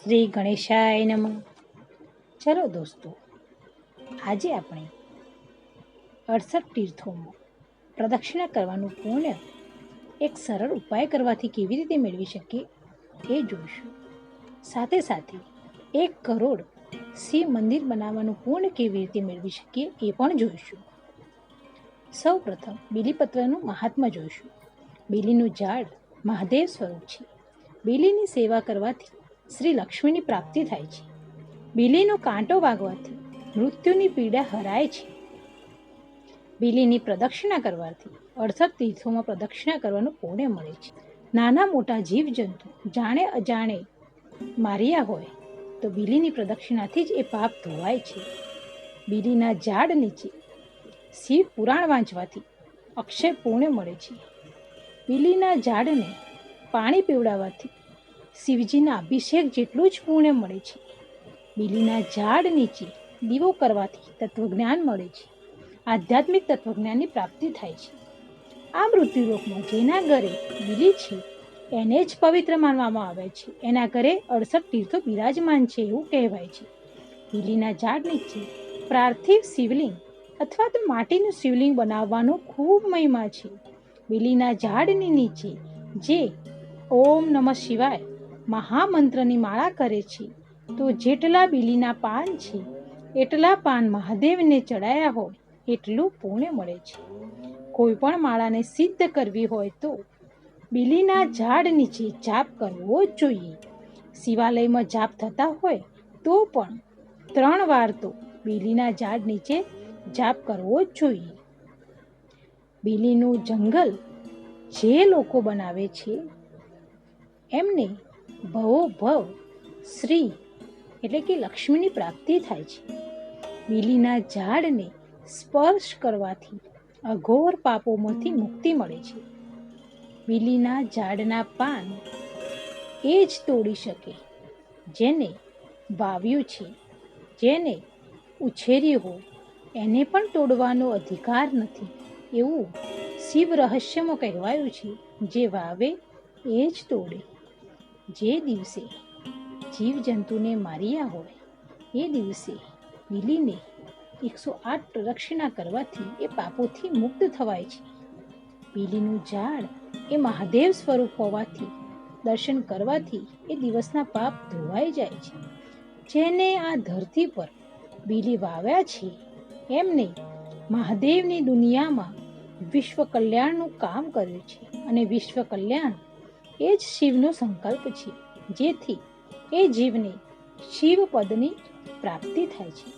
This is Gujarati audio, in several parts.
શ્રી ગણેશાય નમઃ. ચલો દોસ્તો, આજે આપણે 68 તીર્થોમાં પ્રદક્ષિણા કરવાનું પુણ્ય એક સરળ ઉપાય કરવાથી કેવી રીતે મેળવી શકીએ એ જોઈશું. સાથે સાથે 1 કરોડ શિવ મંદિર બનાવવાનું પુણ્ય કેવી રીતે મેળવી શકીએ એ પણ જોઈશું. સૌ પ્રથમ બીલીપત્રનું મહાત્મ્ય જોઈશું. બીલીનું ઝાડ મહાદેવ સ્વરૂપ છે. બીલીની સેવા કરવાથી શ્રી લક્ષ્મીની પ્રાપ્તિ થાય છે. બીલીનો કાંટો વાગવાથી મૃત્યુની પીડા હરાય છે. બીલીની પ્રદક્ષિણા કરવાથી 68 તીર્થોમાં પ્રદક્ષિણા કરવાનું પુણ્ય મળે છે. નાના મોટા જીવજંતુ જાણે અજાણે માર્યા હોય તો બીલીની પ્રદક્ષિણાથી જ એ પાપ ધોવાય છે. બીલીના ઝાડ નીચે શિવ પુરાણ વાંચવાથી અક્ષય પુણ્ય મળે છે. બીલીના ઝાડને પાણી પીવડાવવાથી શિવજીના અભિષેક જેટલું જ પુણ્ય મળે છે. બીલીના ઝાડ નીચે દીવો કરવાથી તત્વજ્ઞાન મળે છે. આધ્યાત્મિક તત્વજ્ઞાનની પ્રાપ્તિ થાય છે. આ મૃત્યુલોકમાં જેના ઘરે બીલી છે એને જ પવિત્ર માનવામાં આવે છે. એના ઘરે 68 તીર્થો બિરાજમાન છે એવું કહેવાય છે. બીલીના ઝાડ નીચે પાર્થિવ શિવલિંગ અથવા તો માટીનું શિવલિંગ બનાવવાનો ખૂબ મહિમા છે. બીલીના ઝાડની નીચે જે ઓમ નમઃ શિવાય મહામંત્રની માળા કરે છે તો જેટલા બીલીના પાન છે એટલા પાન મહાદેવને ચડાયા હોય એટલું પુણ્ય મળે છે. કોઈ પણ માળાને સિદ્ધ કરવી હોય તો બીલીના ઝાડ નીચે જાપ કરવો જ જોઈએ. શિવાલયમાં જાપ થતા હોય તો પણ 3 વાર તો બીલીના ઝાડ નીચે જાપ કરવો જ જોઈએ. બીલીનું જંગલ જે લોકો બનાવે છે એમને ભવોભવ શ્રી એટલે કે લક્ષ્મીની પ્રાપ્તિ થાય છે. બીલીના ઝાડને સ્પર્શ કરવાથી અઘોર પાપોમાંથી મુક્તિ મળે છે. બીલીના ઝાડના પાન એ જ તોડી શકે જેને વાવ્યું છે, જેને ઉછેર્યું હોય એને પણ તોડવાનો અધિકાર નથી એવું શિવ રહસ્યમાં કહેવાયું છે. જે વાવે એ જ તોડે. જે દિવસે જીવજંતુને માર્યા હોય એ દિવસે બીલીને 108 પ્રદક્ષિણા કરવાથી એ પાપોથી મુક્ત થવાય છે. બીલીનું ઝાડ એ મહાદેવ સ્વરૂપ હોવાથી દર્શન કરવાથી એ દિવસના પાપ ધોવાઈ જાય છે. જેને આ ધરતી પર બીલી વાવ્યા છે એમને મહાદેવની દુનિયામાં વિશ્વ કલ્યાણનું કામ કર્યું છે અને વિશ્વ કલ્યાણ એ જ શિવનો સંકલ્પ છે. જેથી એ જીવને શિવ પદની પ્રાપ્તિ થાય છે.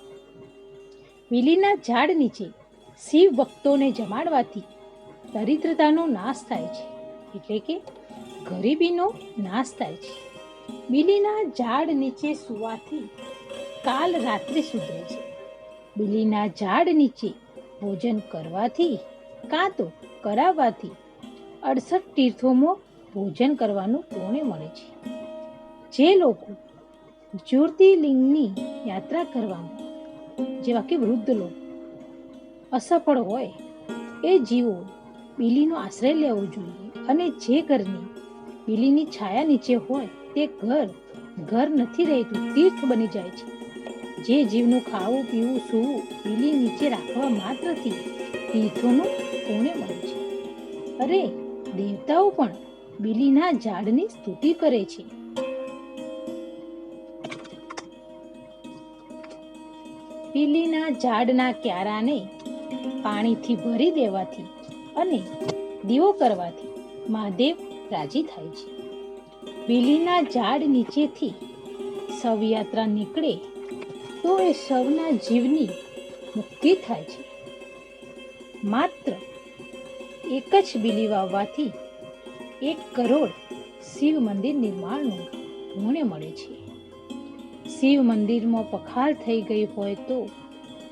બીલીના ઝાડ નીચે શિવ ભક્તોને જમાડવાથી દરિદ્રતાનો નાશ થાય છે એટલે કે ગરીબીનો નાશ થાય છે. બીલીના ઝાડ નીચે સુવાથી કાલ રાત્રિ સુધરે છે. બીલીના ઝાડ નીચે ભોજન કરવાથી કાં તો કરાવવાથી 68 તીર્થોમાં ભોજન કરવાનું પુણ્ય મળે છે. જે લોકો જ્યોતિર્લિંગની યાત્રા કરવામાં જેવા કે વૃદ્ધ લોકો અસફળ હોય એ જીવો બીલીનો આશ્રય લેવો જોઈએ. અને જે ઘરની બીલીની છાયા નીચે હોય તે ઘર નથી રહેતું, તીર્થ બની જાય છે. જે જીવનું ખાવું પીવું સૂવું બીલી નીચે રાખવા માત્રથી તીર્થોનું પુણ્ય મળે છે. અરે દેવતાઓ પણ બીલીના ઝાડની સ્તુતિ કરે છે. બીલીના ઝાડના ક્યારાને પાણીથી ભરી દેવાથી અને દીવો કરવાથી મહાદેવ રાજી થાય છે. બીલીના ઝાડ નીચેથી શવયાત્રા નીકળે તો એ શવના જીવની મુક્તિ થાય છે. માત્ર એક જ બીલી વાવવાથી 1 કરોડ શિવ મંદિર નિર્માણનું પુણ્ય મળે છે. શિવ મંદિરમાં પખાલ થઈ ગઈ હોય તો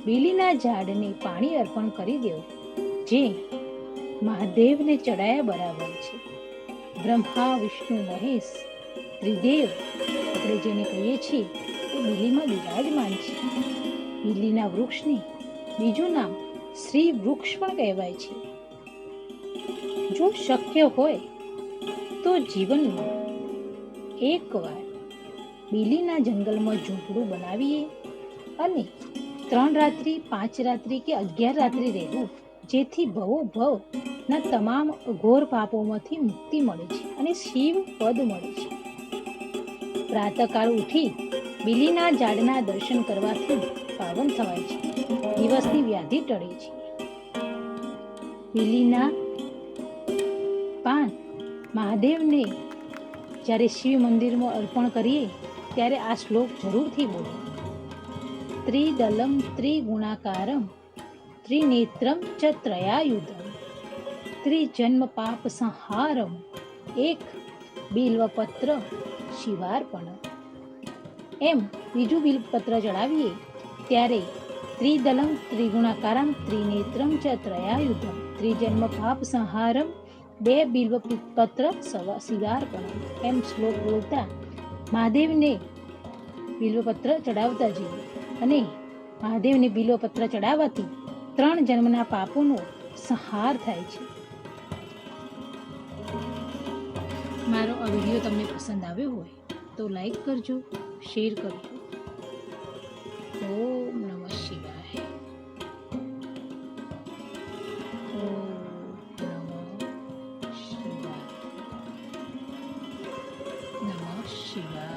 બીલીના ઝાડને પાણી અર્પણ કરી દેવું જે મહાદેવને ચડાયા બરાબર છે. બ્રહ્મા વિષ્ણુ મહેશ ત્રિદેવ આપણે જેને કહીએ છીએ એ બીલીમાં બિરાજમાન છે. બીલીના વૃક્ષને બીજું નામ શ્રી વૃક્ષ પણ કહેવાય છે. જો શક્ય હોય તો જીવનમાં એકવાર બીલીના જંગલમાં ઝૂંપડું બનાવીએ અને 3 રાત્રિ 5 રાત્રિ કે 11 રાત્રિ રહેવું, જેથી ભવોભવના તમામ ઘોર પાપોમાંથી મુક્તિ મળે છે અને શિવ પદ મળે છે. પ્રાતઃકાળ ઉઠી બીલીના ઝાડના દર્શન કરવાથી પાવન થવાય છે. દિવસની વ્યાધિ ટળે છે. બીલીના પાન મહાદેવને જ્યારે શિવ મંદિરમાં અર્પણ કરીએ ત્યારે આ શ્લોક જરૂરથી બોલો. ત્રિદલમ ત્રિગુણાકારમ ત્રિનેત્રમ ચ ત્રયાયુધમ ત્રિજન્મ પાપ સંહારમ એક બિલ્વપત્ર શિવાર્પણ. એમ બીજું બિલ્વપત્ર ચડાવીએ ત્યારે ત્રિદલમ ત્રિગુણાકારમ ત્રિનેત્રમ ચ ત્રયાયુધમ ત્રિજન્મ પાપ સંહારમ 2 બિલ્વપત્ર શિવાર્પણ. એમ શ્લોક બોલતા મહાદેવને બિલ્વપત્ર ચડાવતા જઈએ અને મહાદેવને બિલ્વપત્ર ચડાવવાથી 3 જન્મના પાપોનો સંહાર થાય છે. મારો આ વિડીયો તમને પસંદ આવ્યો હોય તો લાઈક કરજો, શેર કરજો. ઓમ નમઃ શિવાય. ઓમ નમઃ શિવાય. નમઃ શિવાય.